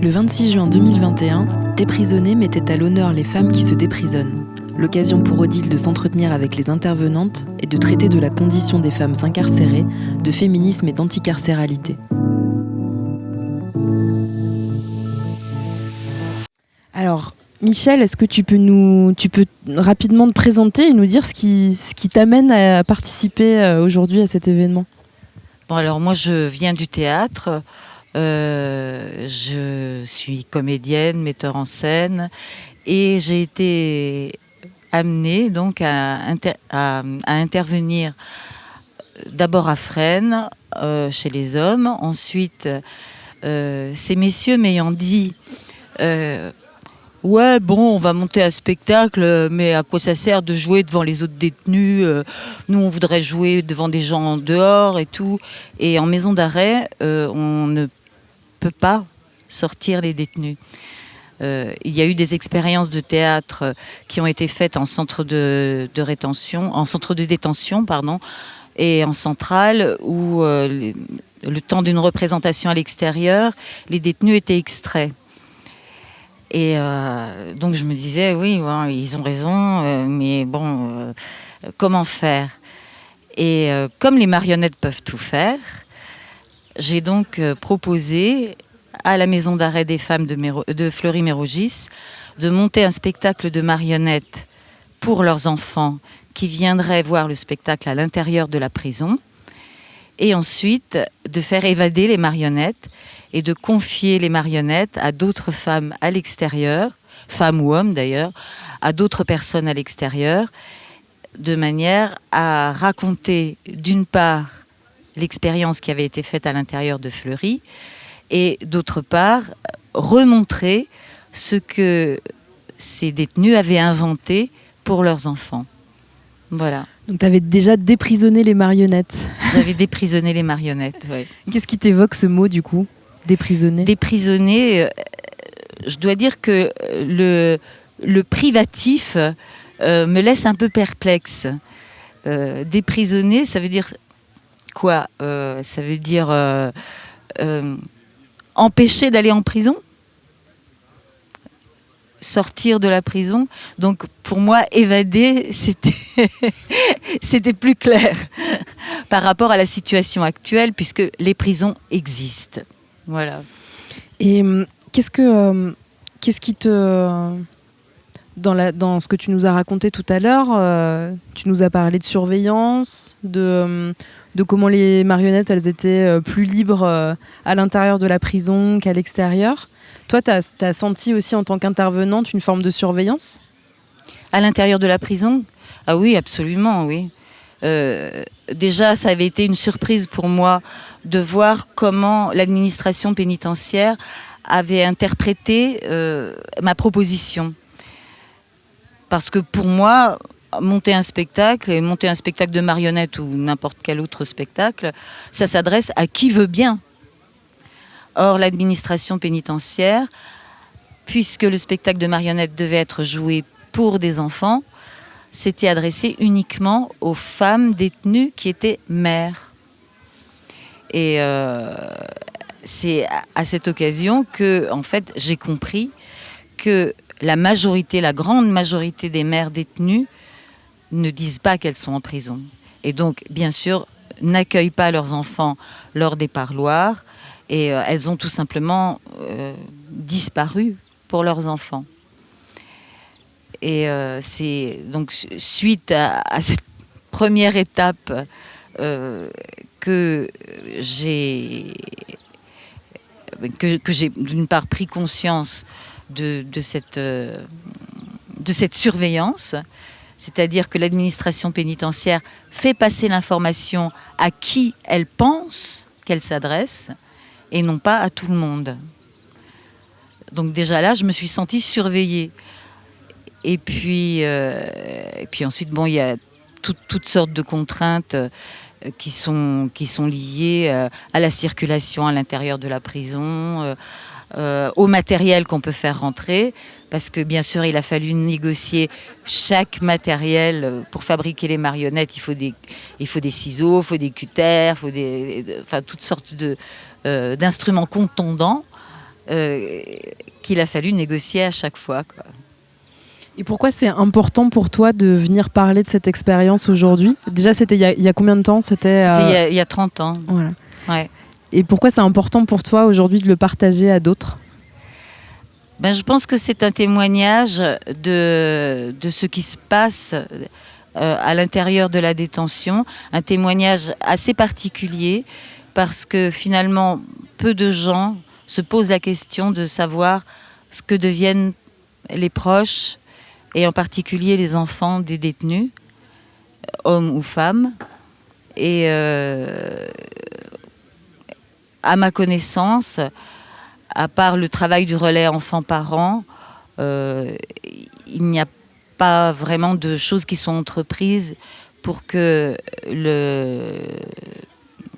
Le 26 juin 2021, Déprisonner mettait à l'honneur les femmes qui se déprisonnent. L'occasion pour Odile de s'entretenir avec les intervenantes et de traiter de la condition des femmes incarcérées, de féminisme et d'anticarcéralité. Alors, Michel, est-ce que tu peux rapidement te présenter et nous dire ce qui t'amène à participer aujourd'hui à cet événement ? Bon, alors moi je viens du théâtre, je suis comédienne, metteur en scène et j'ai été amenée donc à intervenir d'abord à Fresnes chez les hommes, ensuite ces messieurs m'ayant dit ouais, bon, on va monter un spectacle, mais à quoi ça sert de jouer devant les autres détenus ? Nous, on voudrait jouer devant des gens en dehors et tout. Et en maison d'arrêt, on ne peut pas sortir les détenus. Il y a eu des expériences de théâtre qui ont été faites en centre de détention, et en centrale, où le temps d'une représentation à l'extérieur, les détenus étaient extraits. Et donc je me disais, oui, bon, ils ont raison, mais bon, comment faire ? Et comme les marionnettes peuvent tout faire, j'ai donc proposé à la maison d'arrêt des femmes de Fleury-Mérogis de monter un spectacle de marionnettes pour leurs enfants qui viendraient voir le spectacle à l'intérieur de la prison, et ensuite de faire évader les marionnettes et de confier les marionnettes à d'autres femmes à l'extérieur, femmes ou hommes d'ailleurs, à d'autres personnes à l'extérieur, de manière à raconter d'une part l'expérience qui avait été faite à l'intérieur de Fleury et d'autre part remontrer ce que ces détenus avaient inventé pour leurs enfants. Voilà. Donc tu avais déjà déprisonné les marionnettes. J'avais déprisonné les marionnettes, oui. Qu'est-ce qui t'évoque ce mot du coup ? Déprisonner. Déprisonner, je dois dire que le privatif me laisse un peu perplexe. Déprisonner, ça veut dire quoi ? Ça veut dire empêcher d'aller en prison ? Sortir de la prison. Donc pour moi, évader, c'était plus clair par rapport à la situation actuelle, puisque les prisons existent. Voilà. Et qu'est-ce qui te... Dans ce que tu nous as raconté tout à l'heure, tu nous as parlé de surveillance, de comment les marionnettes, elles étaient plus libres à l'intérieur de la prison qu'à l'extérieur. Toi, t'as senti aussi en tant qu'intervenante une forme de surveillance ? À l'intérieur de la prison ? Ah oui, absolument, oui. Déjà, ça avait été une surprise pour moi de voir comment l'administration pénitentiaire avait interprété ma proposition. Parce que pour moi, monter un spectacle de marionnettes ou n'importe quel autre spectacle, ça s'adresse à qui veut bien. Or, l'administration pénitentiaire, puisque le spectacle de marionnettes devait être joué pour des enfants, s'était adressé uniquement aux femmes détenues qui étaient mères. Et c'est à cette occasion que, en fait, j'ai compris que la grande majorité des mères détenues ne disent pas qu'elles sont en prison. Et donc, bien sûr, n'accueillent pas leurs enfants lors des parloirs. Et elles ont tout simplement disparu pour leurs enfants. Et c'est donc suite à cette première étape que j'ai d'une part pris conscience de cette surveillance, c'est-à-dire que l'administration pénitentiaire fait passer l'information à qui elle pense qu'elle s'adresse, et non pas à tout le monde. Donc déjà là, je me suis sentie surveillée. Et puis ensuite, bon, il y a toutes sortes de contraintes qui sont liées à la circulation à l'intérieur de la prison, au matériel qu'on peut faire rentrer, parce que bien sûr, il a fallu négocier chaque matériel pour fabriquer les marionnettes. Il faut des ciseaux, il faut des cutters, il faut toutes sortes d'instruments contondants qu'il a fallu négocier à chaque fois, quoi. Et pourquoi c'est important pour toi de venir parler de cette expérience aujourd'hui ? Déjà, c'était il y a combien de temps ? C'était il y a 30 ans. Voilà. Ouais. Et pourquoi c'est important pour toi aujourd'hui de le partager à d'autres ? Je pense que c'est un témoignage de ce qui se passe à l'intérieur de la détention, un témoignage assez particulier parce que finalement, peu de gens se posent la question de savoir ce que deviennent les proches et en particulier les enfants des détenus, hommes ou femmes. Et à ma connaissance, à part le travail du relais enfants-parents, il n'y a pas vraiment de choses qui sont entreprises pour que le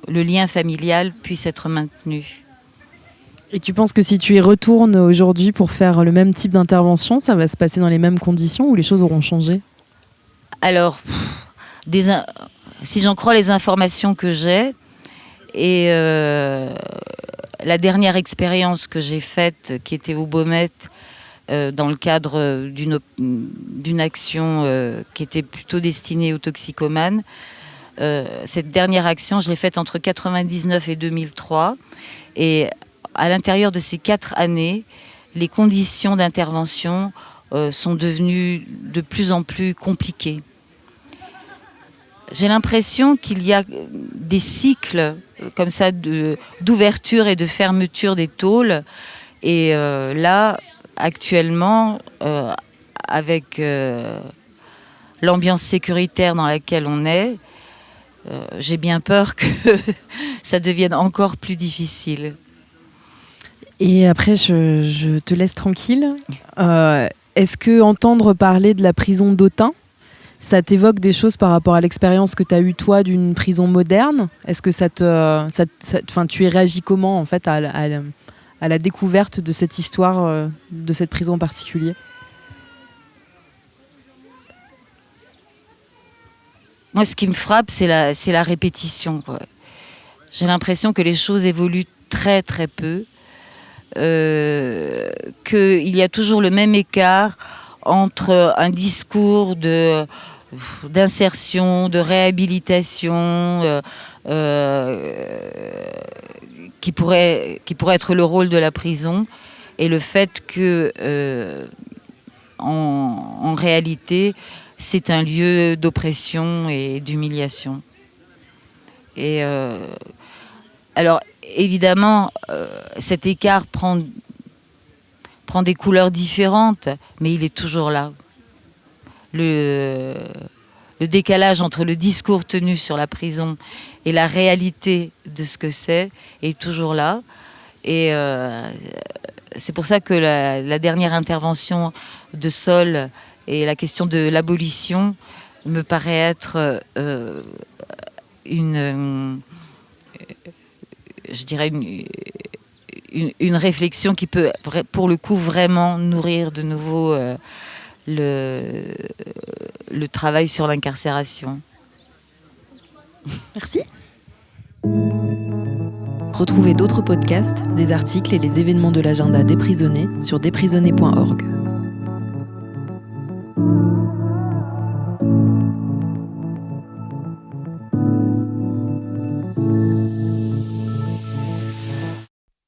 lien familial puisse être maintenu. Et tu penses que si tu y retournes aujourd'hui pour faire le même type d'intervention, ça va se passer dans les mêmes conditions ou les choses auront changé ? Alors, si j'en crois les informations que j'ai, et la dernière expérience que j'ai faite, qui était au Baumettes, dans le cadre d'une action qui était plutôt destinée aux toxicomanes, cette dernière action, je l'ai faite entre 1999 et 2003. Et à l'intérieur de ces 4 années, les conditions d'intervention sont devenues de plus en plus compliquées. J'ai l'impression qu'il y a des cycles comme ça d'ouverture et de fermeture des tôles. Et là, actuellement, avec l'ambiance sécuritaire dans laquelle on est, j'ai bien peur que ça devienne encore plus difficile. Et après, je te laisse tranquille. Est-ce que entendre parler de la prison d'Autun, ça t'évoque des choses par rapport à l'expérience que tu as eue toi d'une prison moderne ? Est-ce que tu y réagis comment en fait à la découverte de cette histoire de cette prison en particulier ? Moi, ce qui me frappe, c'est la répétition, quoi. J'ai l'impression que les choses évoluent très très peu, qu'il y a toujours le même écart entre un discours d'insertion, de réhabilitation, qui pourrait être le rôle de la prison, et le fait que, en réalité, c'est un lieu d'oppression et d'humiliation. Et alors, évidemment, cet écart prend des couleurs différentes, mais il est toujours là. Le décalage entre le discours tenu sur la prison et la réalité de ce que c'est est toujours là. Et c'est pour ça que la dernière intervention de Sol et la question de l'abolition me paraît être une réflexion qui peut, pour le coup, vraiment nourrir de nouveau le travail sur l'incarcération. Merci. Retrouvez d'autres podcasts, des articles et les événements de l'agenda Déprisonné sur déprisonné.org.